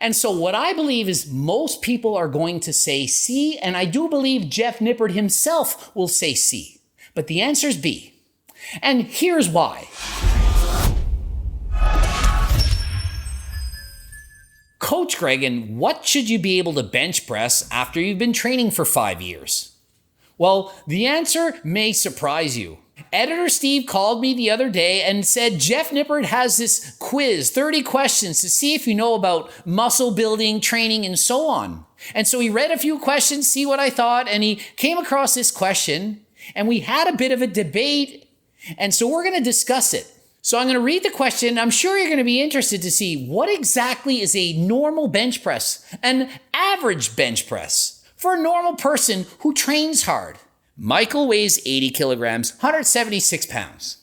And so what I believe is most people are going to say C, and I do believe Jeff Nippard himself will say C. But the answer is B. And here's why. Coach Gregan, what should you be able to bench press after you've been training for 5 years? Well, the answer may surprise you. Editor Steve called me the other day and said Jeff Nippard has this quiz, 30 questions to see if you know about muscle building, training, and so on. And so he read a few questions, see what I thought, and he came across this question, and we had a bit of a debate, and so we're going to discuss it. So I'm going to read the question. I'm sure you're going to be interested to see what exactly is a normal bench press, an average bench press for a normal person who trains hard. Michael weighs 80 kilograms, 176 pounds.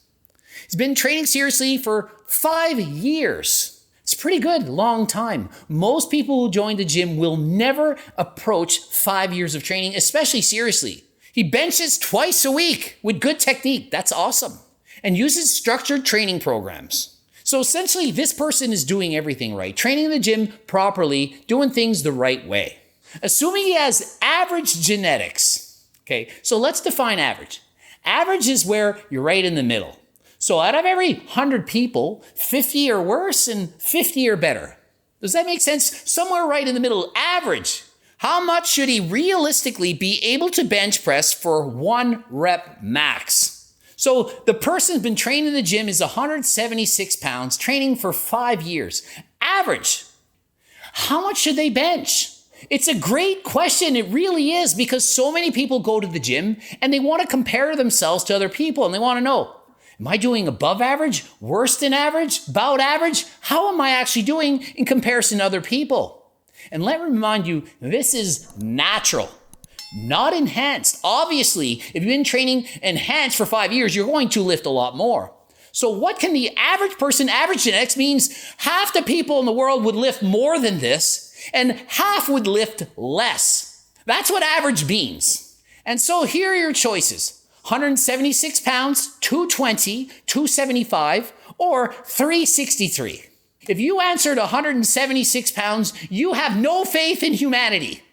He's been training seriously for 5 years. It's pretty good, long time. Most people who join the gym will never approach 5 years of training, especially seriously. He benches twice a week with good technique. That's awesome. And uses structured training programs. So essentially, this person is doing everything right, training in the gym properly, doing things the right way. Assuming he has average genetics. Okay, so let's define average. Average is where you're right in the middle. So out of every 100 people, 50 are worse and 50 are better. Does that make sense? Somewhere right in the middle, average. How much should he realistically be able to bench press for 1 rep max? So the person who's been trained in the gym is 176 pounds, training for 5 years. Average. How much should they bench? It's a great question. It really is, because so many people go to the gym and they want to compare themselves to other people and they want to know, am I doing above average, worse than average, about average? How am I actually doing in comparison to other people? And let me remind you, this is natural, not enhanced. Obviously, if you've been training enhanced for 5 years, you're going to lift a lot more. So what can the average person, average genetics means half the people in the world would lift more than this, and half would lift less. That's what average means. And so here are your choices. 176 pounds, 220, 275, or 363. If you answered 176 pounds, you have no faith in humanity.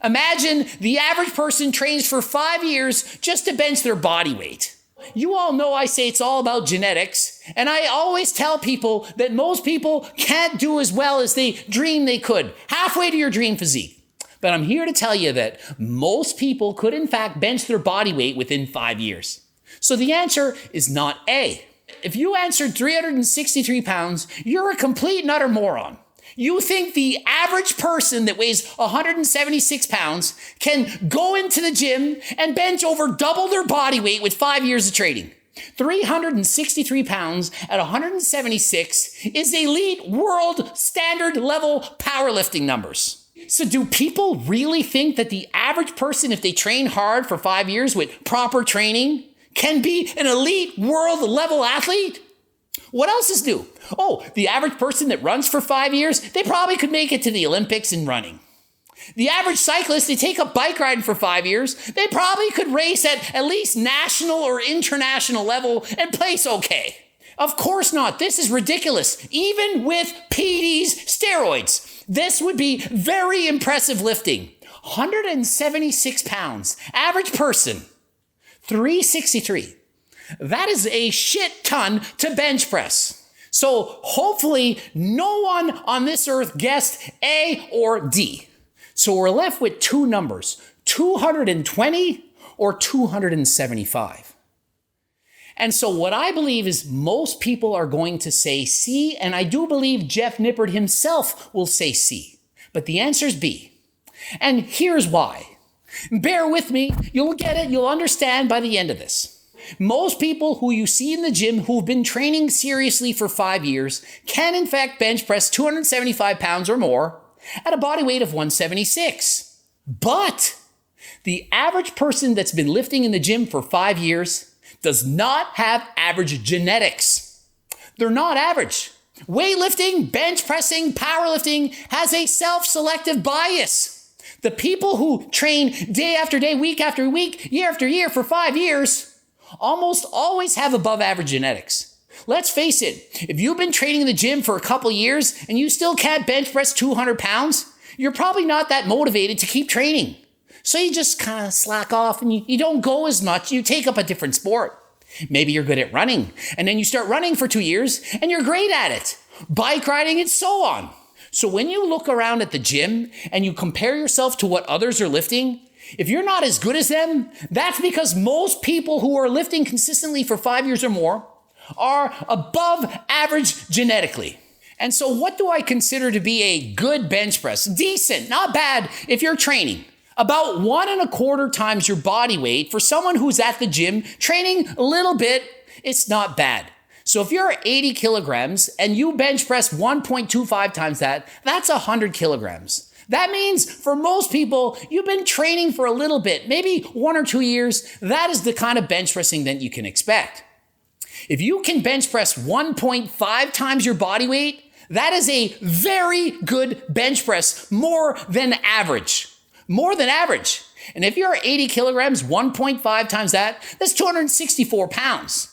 Imagine the average person trains for 5 years just to bench their body weight. You all know I say it's all about genetics, and I always tell people that most people can't do as well as they dream they could, halfway to your dream physique. But I'm here to tell you that most people could in fact bench their body weight within 5 years. So the answer is not A. If you answered 363 pounds, you're a complete and utter moron. You think the average person that weighs 176 pounds can go into the gym and bench over double their body weight with 5 years of training. 363 pounds at 176 is elite world standard level powerlifting numbers. So do people really think that the average person, if they train hard for 5 years with proper training, can be an elite world level athlete? What else is new? Oh, the average person that runs for 5 years, they probably could make it to the Olympics in running. The average cyclist, they take up bike riding for 5 years, they probably could race at least national or international level and place okay. Of course not. This is ridiculous. Even with PEDs, steroids, this would be very impressive lifting. 176 pounds, average person, 363. That is a shit ton to bench press. So hopefully no one on this earth guessed A or D. So we're left with two numbers, 220 or 275. And so what I believe is most people are going to say C, and I do believe Jeff Nippard himself will say C. But the answer is B. And here's why. Bear with me, you'll get it, you'll understand by the end of this. Most people who you see in the gym who've been training seriously for 5 years can in fact bench press 275 pounds or more at a body weight of 176. But the average person that's been lifting in the gym for 5 years does not have average genetics. They're not average. Weightlifting, bench pressing, powerlifting has a self-selective bias. The people who train day after day, week after week, year after year for 5 years almost always have above average genetics. Let's face it, if you've been training in the gym for a couple years and you still can't bench press 200 pounds, you're probably not that motivated to keep training. So you just kind of slack off and you don't go as much. You take up a different sport. Maybe you're good at running, and then you start running for 2 years and you're great at it. Bike riding and so on. So when you look around at the gym and you compare yourself to what others are lifting, if you're not as good as them, that's because most people who are lifting consistently for 5 years or more are above average genetically. And so what do I consider to be a good bench press? Decent, not bad if you're training. About 1.25 times your body weight for someone who's at the gym training a little bit, it's not bad. So if you're 80 kilograms and you bench press 1.25 times that, that's 100 kilograms. That means for most people, you've been training for a little bit, maybe 1 or 2 years. That is the kind of bench pressing that you can expect. If you can bench press 1.5 times your body weight, that is a very good bench press, more than average. More than average. And if you're 80 kilograms, 1.5 times that, that's 264 pounds.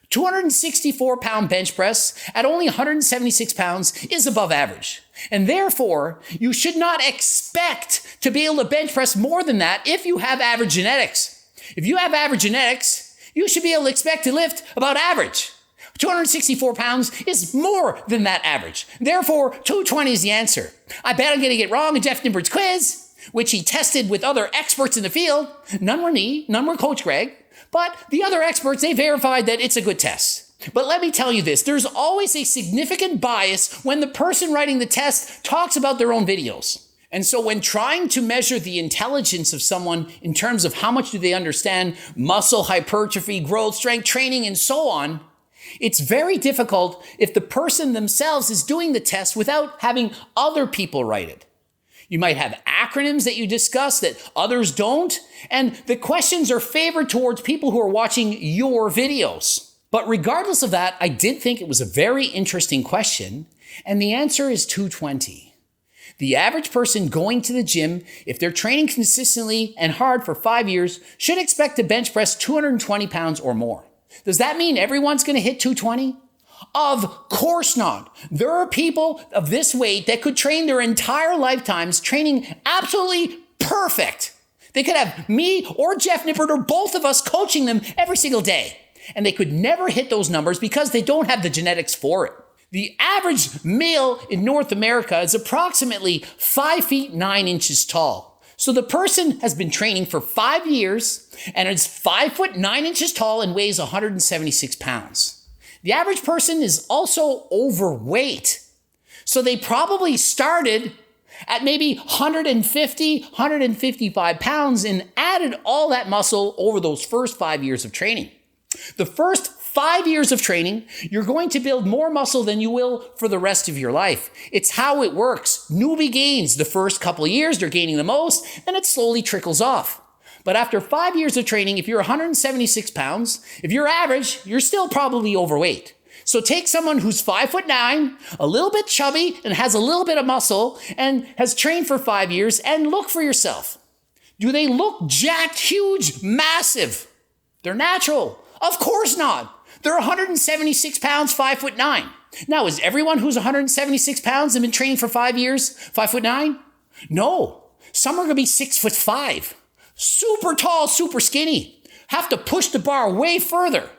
264 pound bench press at only 176 pounds is above average. And therefore, you should not expect to be able to bench press more than that if you have average genetics. If you have average genetics, you should be able to expect to lift about average. 264 pounds is more than that average. Therefore, 220 is the answer. I bet I'm going to get wrong in Jeff Nippard's quiz, which he tested with other experts in the field. None were me, none were Coach Greg, but the other experts, they verified that it's a good test. But let me tell you this, there's always a significant bias when the person writing the test talks about their own videos. And so when trying to measure the intelligence of someone in terms of how much do they understand muscle hypertrophy, growth, strength training, and so on, it's very difficult if the person themselves is doing the test without having other people write it. You might have acronyms that you discuss that others don't, and the questions are favored towards people who are watching your videos. But regardless of that, I did think it was a very interesting question, and the answer is 220. The average person going to the gym, if they're training consistently and hard for 5 years, should expect to bench press 220 pounds or more. Does that mean everyone's going to hit 220? Of course not. There are people of this weight that could train their entire lifetimes training absolutely perfect. They could have me or Jeff Nippard or both of us coaching them every single day. And they could never hit those numbers because they don't have the genetics for it. The average male in North America is approximately 5 feet 9 inches tall. So the person has been training for 5 years and is 5 foot 9 inches tall and weighs 176 pounds. The average person is also overweight. So they probably started at maybe 150, 155 pounds and added all that muscle over those first 5 years of training. The first 5 years of training, you're going to build more muscle than you will for the rest of your life. It's how it works. Newbie gains. The first couple of years, they're gaining the most, and it slowly trickles off. But after 5 years of training, if you're 176 pounds, if you're average, you're still probably overweight. So take someone who's 5 foot 9, a little bit chubby, and has a little bit of muscle, and has trained for 5 years, and look for yourself. Do they look jacked, huge, massive? They're natural. Of course not. They're 176 pounds, 5 foot 9. Now, is everyone who's 176 pounds and been training for 5 years 5 foot 9? No. Some are going to be 6 foot 5. Super tall, super skinny. Have to push the bar way further.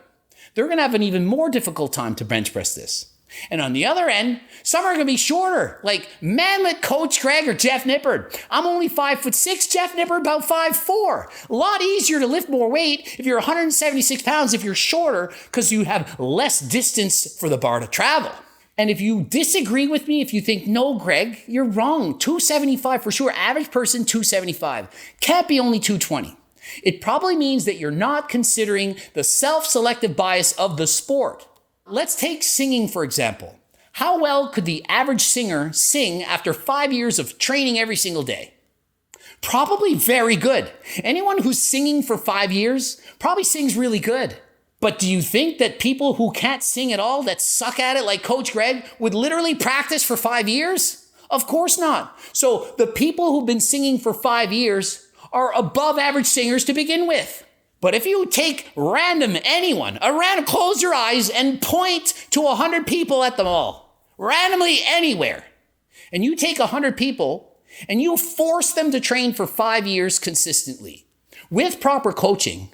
They're going to have an even more difficult time to bench press this. And on the other end, some are going to be shorter, like Manlet Coach Greg or Jeff Nippard. I'm only 5 foot 6, Jeff Nippard about 5'4". A lot easier to lift more weight if you're 176 pounds if you're shorter because you have less distance for the bar to travel. And if you disagree with me, if you think, no, Greg, you're wrong. 275 for sure. Average person, 275. Can't be only 220. It probably means that you're not considering the self-selective bias of the sport. Let's take singing, for example. How well could the average singer sing after 5 years of training every single day? Probably very good. Anyone who's singing for 5 years probably sings really good. But do you think that people who can't sing at all, that suck at it like Coach Greg, would literally practice for 5 years? Of course not. So the people who've been singing for 5 years are above average singers to begin with. But if you take close your eyes and point to 100 people at the mall, randomly anywhere, and you take 100 people and you force them to train for 5 years consistently with proper coaching,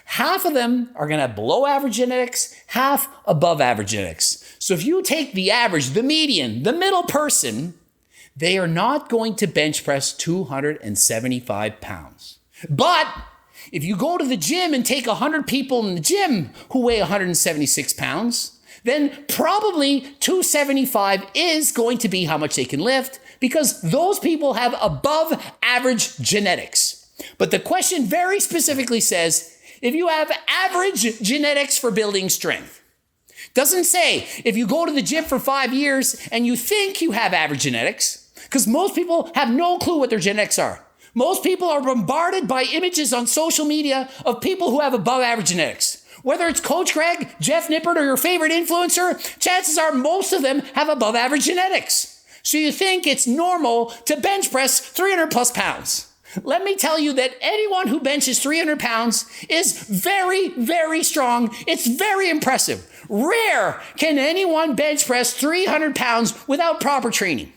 half of them are going to have below average genetics, half above average genetics. So if you take the average, the median, the middle person, they are not going to bench press 275 pounds. But if you go to the gym and take 100 people in the gym who weigh 176 pounds, then probably 275 is going to be how much they can lift because those people have above average genetics. But the question very specifically says, if you have average genetics for building strength, doesn't say if you go to the gym for 5 years and you think you have average genetics, because most people have no clue what their genetics are. Most people are bombarded by images on social media of people who have above average genetics. Whether it's Coach Greg, Jeff Nippard, or your favorite influencer, chances are most of them have above average genetics. So you think it's normal to bench press 300 plus pounds. Let me tell you that anyone who benches 300 pounds is very, very strong. It's very impressive. Rare can anyone bench press 300 pounds without proper training.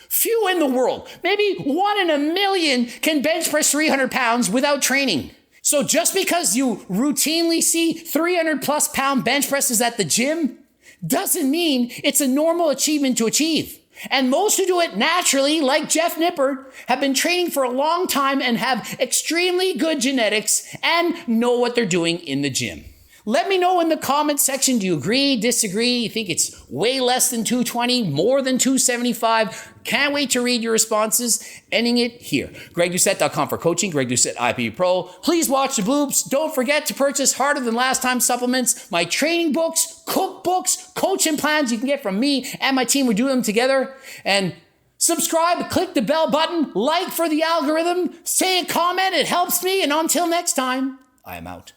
Few in the world, maybe 1 in a million, can bench press 300 pounds without training. So just because you routinely see 300 plus pound bench presses at the gym doesn't mean it's a normal achievement to achieve. And most who do it naturally, like Jeff Nippard, have been training for a long time and have extremely good genetics and know what they're doing in the gym. Let me know in the comments section, do you agree, disagree? You think it's way less than 220, more than 275? Can't wait to read your responses. Ending it here. GregDoucette.com for coaching, Greg Doucette IPU Pro. Please watch the bloops. Don't forget to purchase Harder Than Last Time supplements, my training books, cookbooks, coaching plans you can get from me and my team. We're doing them together. And subscribe, click the bell button, like for the algorithm, say a comment. It helps me. And until next time, I am out.